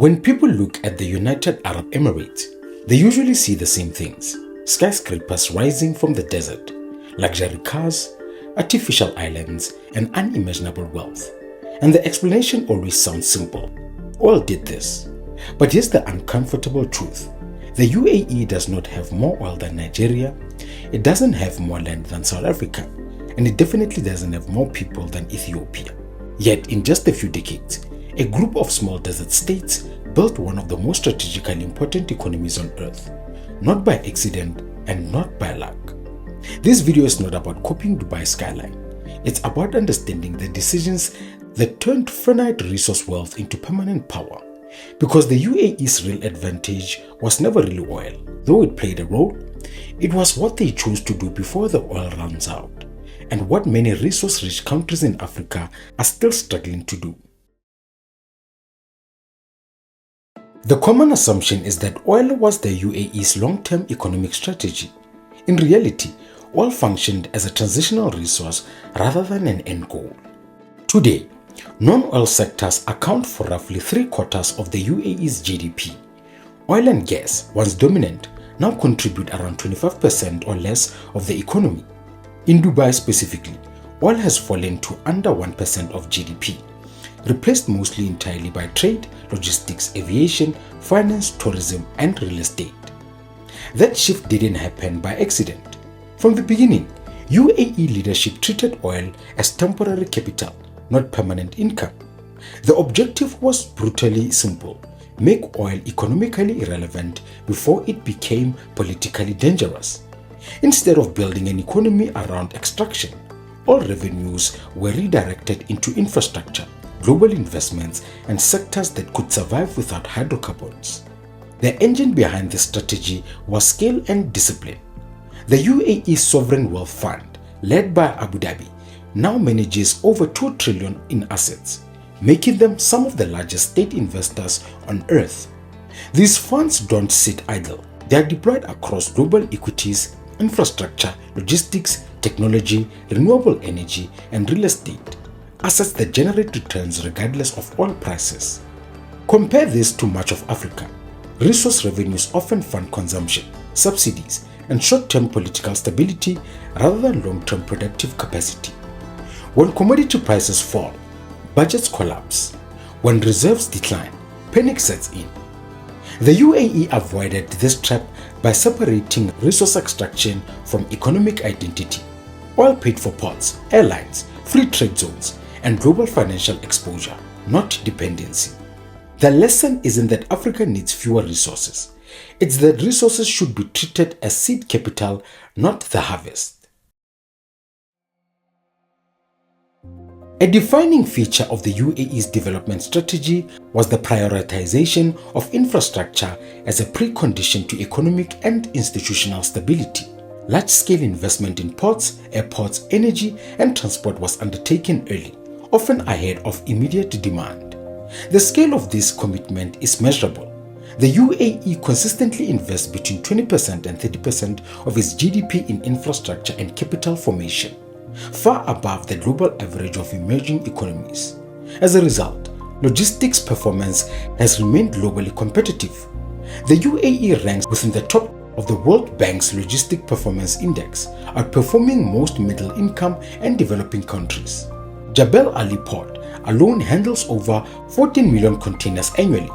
When people look at the United Arab Emirates, they usually see the same things: skyscrapers rising from the desert, luxury cars, artificial islands, and unimaginable wealth. And the explanation always sounds simple. Oil did this. But here's the uncomfortable truth. The UAE does not have more oil than Nigeria, it doesn't have more land than South Africa, and it definitely doesn't have more people than Ethiopia. Yet in just a few decades, a group of small desert states built one of the most strategically important economies on earth, not by accident and not by luck. This video is not about copying Dubai's skyline. It's about understanding the decisions that turned finite resource wealth into permanent power. Because the UAE's real advantage was never really oil. Though it played a role, it was what they chose to do before the oil runs out, and what many resource-rich countries in Africa are still struggling to do. The common assumption is that oil was the UAE's long-term economic strategy. In reality, oil functioned as a transitional resource rather than an end goal. Today, non-oil sectors account for roughly 3/4 of the UAE's GDP. Oil and gas, once dominant, now contribute around 25% or less of the economy. In Dubai specifically, oil has fallen to under 1% of GDP, replaced mostly entirely by trade, logistics, aviation, finance, tourism, and real estate. That shift didn't happen by accident. From the beginning, UAE leadership treated oil as temporary capital, not permanent income. The objective was brutally simple: make oil economically irrelevant before it became politically dangerous. Instead of building an economy around extraction, all revenues were redirected into infrastructure, global investments, and sectors that could survive without hydrocarbons. The engine behind this strategy was scale and discipline. The UAE Sovereign Wealth Fund, led by Abu Dhabi, now manages over 2 trillion in assets, making them some of the largest state investors on earth. These funds don't sit idle. They are deployed across global equities, infrastructure, logistics, technology, renewable energy, and real estate, assets that generate returns regardless of oil prices. Compare this to much of Africa. Resource revenues often fund consumption, subsidies, and short-term political stability rather than long-term productive capacity. When commodity prices fall, budgets collapse. When reserves decline, panic sets in. The UAE avoided this trap by separating resource extraction from economic identity. Oil paid for ports, airlines, free trade zones, and global financial exposure, not dependency. The lesson isn't that Africa needs fewer resources. It's that resources should be treated as seed capital, not the harvest. A defining feature of the UAE's development strategy was the prioritization of infrastructure as a precondition to economic and institutional stability. Large-scale investment in ports, airports, energy, and transport was undertaken early, often ahead of immediate demand. The scale of this commitment is measurable. The UAE consistently invests between 20% and 30% of its GDP in infrastructure and capital formation, far above the global average of emerging economies. As a result, logistics performance has remained globally competitive. The UAE ranks within the top of the World Bank's Logistic Performance Index, outperforming most middle-income and developing countries. Jebel Ali Port alone handles over 14 million containers annually,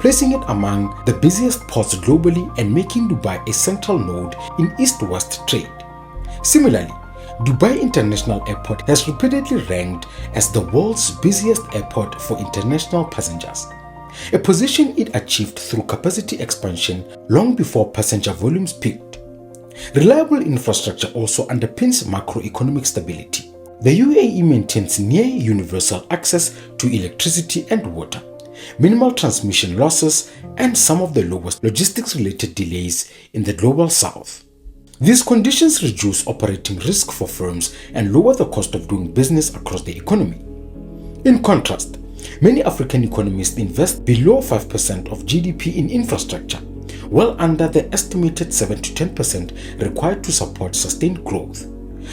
placing it among the busiest ports globally and making Dubai a central node in east-west trade. Similarly, Dubai International Airport has repeatedly ranked as the world's busiest airport for international passengers, a position it achieved through capacity expansion long before passenger volumes peaked. Reliable infrastructure also underpins macroeconomic stability. The UAE maintains near-universal access to electricity and water, minimal transmission losses, and some of the lowest logistics-related delays in the global south. These conditions reduce operating risk for firms and lower the cost of doing business across the economy. In contrast, many African economies invest below 5% of GDP in infrastructure, well under the estimated 7 to 10% required to support sustained growth.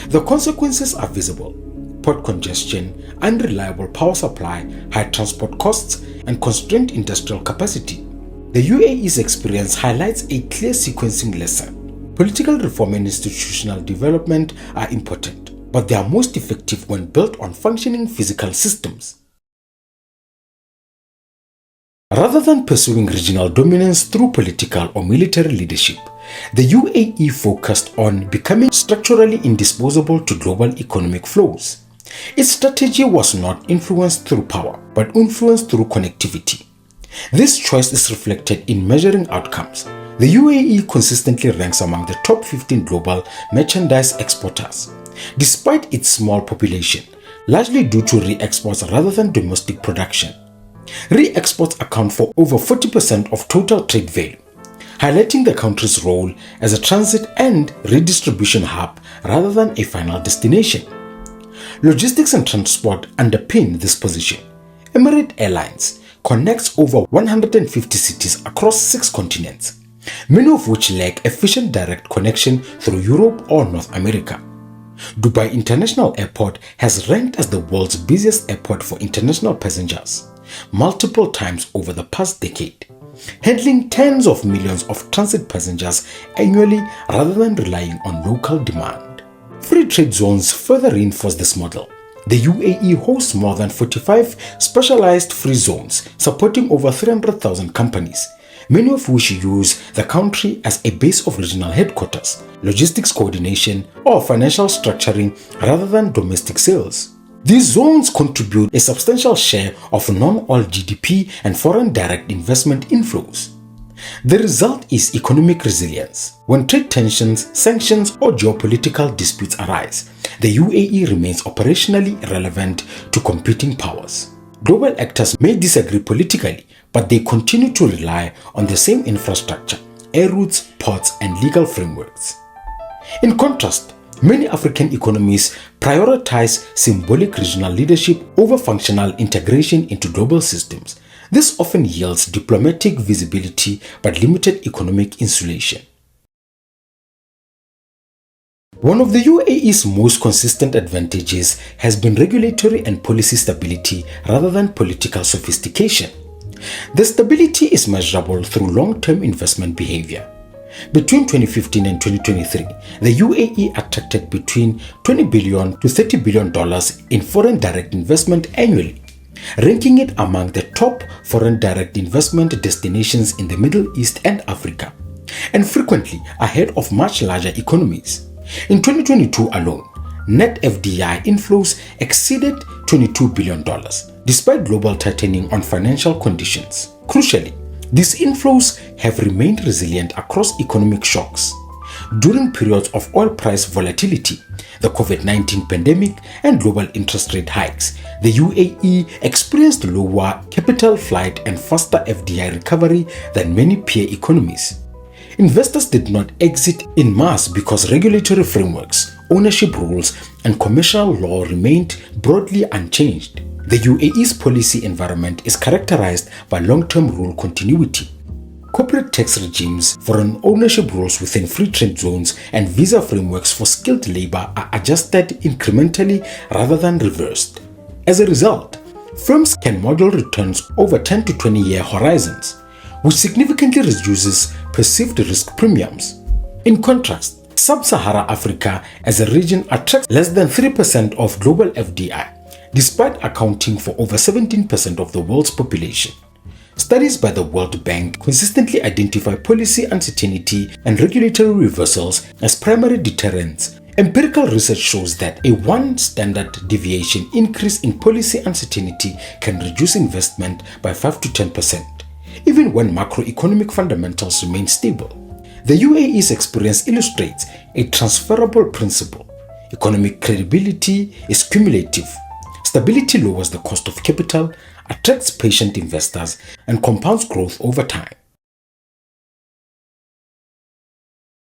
The consequences are visible: port congestion, unreliable power supply, high transport costs, and constrained industrial capacity. The UAE's experience highlights a clear sequencing lesson. Political reform and institutional development are important, but they are most effective when built on functioning physical systems. Rather than pursuing regional dominance through political or military leadership, the UAE focused on becoming structurally indisposable to global economic flows. Its strategy was not influenced through power, but influenced through connectivity. This choice is reflected in measuring outcomes. The UAE consistently ranks among the top 15 global merchandise exporters, despite its small population, largely due to re-exports rather than domestic production. Re-exports account for over 40% of total trade value, highlighting the country's role as a transit and redistribution hub rather than a final destination. Logistics and transport underpin this position. Emirates Airlines connects over 150 cities across 6 continents, many of which lack efficient direct connection through Europe or North America. Dubai International Airport has ranked as the world's busiest airport for international passengers multiple times over the past decade, handling tens of millions of transit passengers annually rather than relying on local demand. Free trade zones further reinforce this model. The UAE hosts more than 45 specialized free zones supporting over 300,000 companies, many of which use the country as a base of regional headquarters, logistics coordination, or financial structuring rather than domestic sales. These zones contribute a substantial share of non-oil GDP and foreign direct investment inflows. The result is economic resilience. When trade tensions, sanctions, or geopolitical disputes arise, the UAE remains operationally relevant to competing powers. Global actors may disagree politically, but they continue to rely on the same infrastructure, air routes, ports, and legal frameworks. In contrast, many African economies prioritize symbolic regional leadership over functional integration into global systems. This often yields diplomatic visibility but limited economic insulation. One of the UAE's most consistent advantages has been regulatory and policy stability rather than political sophistication. The stability is measurable through long-term investment behavior. Between 2015 and 2023, the UAE attracted between $20 billion to $30 billion in foreign direct investment annually, ranking it among the top foreign direct investment destinations in the Middle East and Africa, and frequently ahead of much larger economies. In 2022 alone, net FDI inflows exceeded $22 billion, despite global tightening on financial conditions. Crucially, these inflows have remained resilient across economic shocks. During periods of oil price volatility, the COVID-19 pandemic, and global interest rate hikes, the UAE experienced lower capital flight and faster FDI recovery than many peer economies. Investors did not exit in mass because regulatory frameworks, ownership rules, and commercial law remained broadly unchanged. The UAE's policy environment is characterized by long-term rule continuity. Corporate tax regimes, foreign ownership rules within free trade zones, and visa frameworks for skilled labor are adjusted incrementally rather than reversed. As a result, firms can model returns over 10 to 20-year horizons, which significantly reduces perceived risk premiums. In contrast, Sub-Saharan Africa as a region attracts less than 3% of global FDI, despite accounting for over 17% of the world's population. Studies by the World Bank consistently identify policy uncertainty and regulatory reversals as primary deterrents. Empirical research shows that a 1 standard deviation increase in policy uncertainty can reduce investment by 5 to 10%, even when macroeconomic fundamentals remain stable. The UAE's experience illustrates a transferable principle. Economic credibility is cumulative. Stability lowers the cost of capital, attracts patient investors, and compounds growth over time.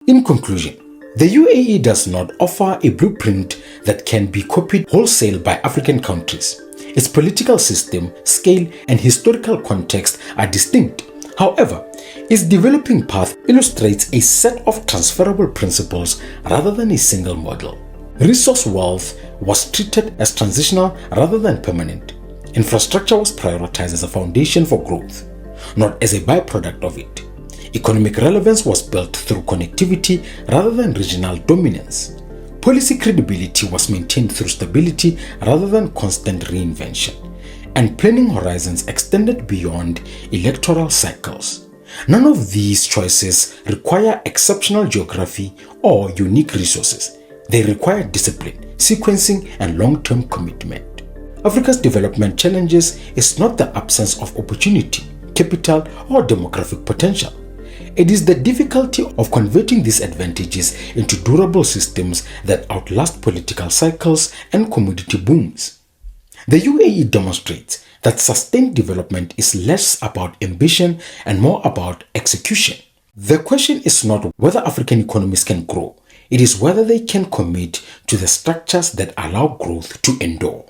In conclusion, the UAE does not offer a blueprint that can be copied wholesale by African countries. Its political system, scale, and historical context are distinct. However, its developing path illustrates a set of transferable principles rather than a single model. Resource wealth was treated as transitional rather than permanent. Infrastructure was prioritized as a foundation for growth, not as a byproduct of it. Economic relevance was built through connectivity rather than regional dominance. Policy credibility was maintained through stability rather than constant reinvention. And planning horizons extended beyond electoral cycles. None of these choices require exceptional geography or unique resources. They require discipline, sequencing, and long-term commitment. Africa's development challenges is not the absence of opportunity, capital, or demographic potential. It is the difficulty of converting these advantages into durable systems that outlast political cycles and commodity booms. The UAE demonstrates that sustained development is less about ambition and more about execution. The question is not whether African economies can grow, it is whether they can commit to the structures that allow growth to endure.